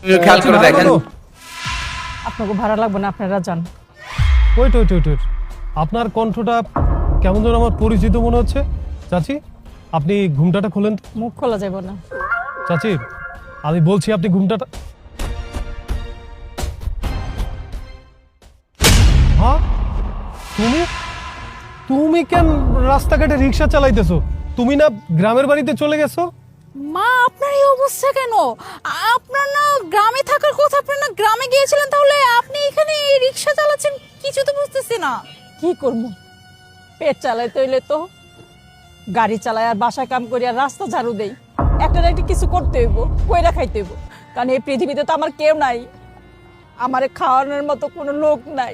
খেয়াল করে দেখেন। আপনাকে ভাড়া লাগবে না, আপনারা যান। ওয়েট ওয়েট ওয়েট ওয়েট, আপনার কণ্ঠটা কেমন যেন আমার পরিচিত মনে হচ্ছে। চাচি, আপনি ঘুমটাটা খোলেন। মুখ খোলা যাবে না। চাচি, আমি বলছি আপনি ঘুমটাটা। হ্যাঁ, তুমি তুমি কেন রাস্তাঘাটে রিক্সা চালাইতেছো? তুমি না গ্রামের বাড়িতে চলে গেছো? মা, আপনার এই অবস্থা কেন? আপনার না গ্রামে থাকার কথা, আপনার না গ্রামে গিয়েছিলেন, তাহলে আপনি এখানে রিক্সা চালাচ্ছেন? কিছু তো বুঝতেছি না। কি করবো, পেট চালাইতে হইলে তো গাড়ি চালাই আর বাসায় কাম করি আর রাস্তা ঝাড়ু দেই। একটা না একটা কিছু করতে হইব, কইরা খাইতে হইব, কারণ এই পৃথিবীতে তো আমার কেউ নাই, আমারে খাওয়ানোর মতো কোনো লোক নাই।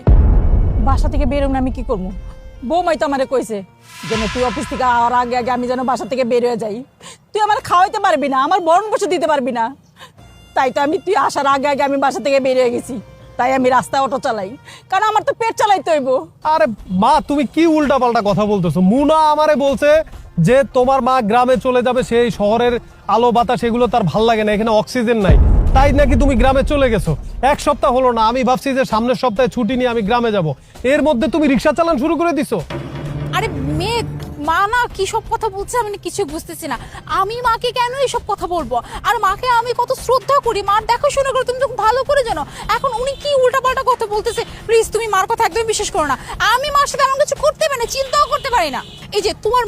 বাসা থেকে বেরোম না, আমি কি করবো? বৌমাই তো আমারে কইছে যেন তুই অফিস থেকে আর আগে আগে আমি যেন বাসা থেকে বের হয়ে যাই। তুই আমার খাওয়াইতে পারবি না, আমার বরণ পোষণ দিতে পারবি না, তাই তো আমি তুই আসার আগে আগে আমি বাসা থেকে বের হয়ে গেছি। তাই আমি রাস্তায় অটো চালাই, কারণ আমার তো পেট চালাইতে হইব। আরে মা, তুমি কি উল্টা পাল্টা কথা বলতেছো? মুনা আমারে বলছে যে তোমার মা গ্রামে চলে যাবে, সেই শহরের আলো বাতাস এগুলো তার ভাল লাগে না, এখানে অক্সিজেন নাই, তাই নাকি তুমি গ্রামে চলে গেছো। এক সপ্তাহ হলো না, আমি ভাবছি যে সামনের সপ্তাহে ছুটি নিয়ে আমি গ্রামে যাব, এর মধ্যে তুমি রিক্সা চালান শুরু করে দিছো। আরে মেয়ে, মা না কি সব কথা বলছে আমি কিছু বুঝতেছি না। আমি মাকে কেন এইসব কথা বলবো? আর মাকে আমি কত শ্রদ্ধা করি, মার দেখাশোনা করি, তুমি তো ভালো করে জানো। এখন উনি কি উল্টাপাল্টা কথা বলতেছে। প্লিজ তুমি মার কথা একদম বিশ্বাস করো না। আমি মার সাথে এমন কিছু করতে পারি না, চিন্তাও করতে পারি না। এই যে তোমার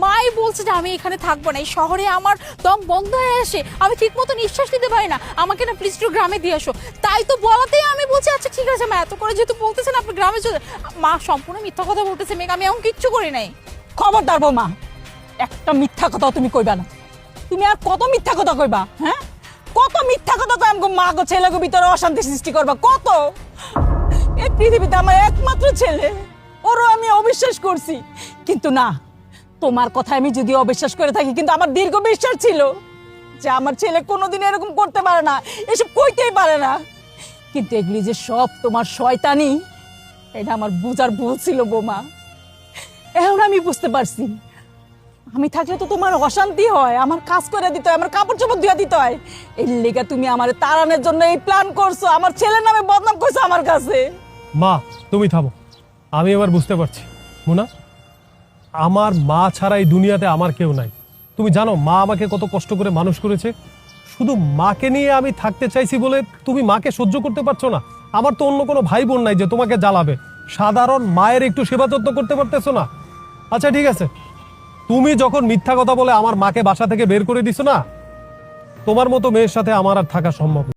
মাই বলছে যে আমি এখানে থাকবো না, এই শহরে আমার দম বন্ধ হয়ে আসে, আমি ঠিক মতো নিঃশ্বাস নিতে পারি না, আমাকে না প্লিজ একটু গ্রামে দিয়ে আসো। তাই তো বলাতেই আমি বলছি আচ্ছা ঠিক আছে মা, এত করে যেহেতু বলতেছেন আপনি গ্রামে চলে। মা সম্পূর্ণ মিথ্যা কথা বলতেছে মেঘ, আমি এমন কিচ্ছু করি নাই। খবরদার বৌমা, একটা মিথ্যা কথা তুমি কইবা না। তুমি আর কত মিথ্যা কথা কইবা? হ্যাঁ, কত মিথ্যা কথা তো আমাকে মা গো ছেলেকে ভিতরে অশান্তি সৃষ্টি করবা কত। এই পৃথিবীতে আমার একমাত্র ছেলে, ওরও আমি অবিশ্বাস করছি, কিন্তু না, তোমার কথা আমি যদি অবিশ্বাস করে থাকি, কিন্তু আমার দীর্ঘ বিশ্বাস ছিল যে আমার ছেলে কোনোদিন এরকম করতে পারে না, এসব কইতেই পারে না। কিন্তু এগুলি যে সব তোমার শয়তানি, এটা আমার বুঝার ভুল ছিল বৌমা। এখন আমি বুঝতে পারছি, আমি থাকলে তো তোমার অশান্তি হয়, আমার কাজ করে দিতে হয়, আমার কাপড় চোপড় ধুয়ে দিতে হয়, এই লেগে তুমি আমার তাড়ানোর জন্য এই প্ল্যান করছো, আমার ছেলের নামে বদনাম করছো আমার কাছে। মা তুমি থামো, আমি এবার বুঝতে পারছি। মুনা, আমার মা ছাড়া এই দুনিয়াতে আমার কেউ নাই। তুমি জানো মা আমাকে কত কষ্ট করে মানুষ করেছে, শুধু মাকে নিয়ে আমি থাকতে চাইছি বলে তুমি মাকে সহ্য করতে পারছো না। আমার তো অন্য কোনো ভাই বোন নাই যে তোমাকে জ্বালাবে, সাধারণ মায়ের একটু সেবা যত্ন করতে পারতেছো না। আচ্ছা ঠিক আছে, তুমি যখন মিথ্যা কথা বলে আমার মাকে বাসা থেকে বের করে দিছো না, তোমার মতো মেয়ের সাথে আমার আর থাকা সম্ভব না।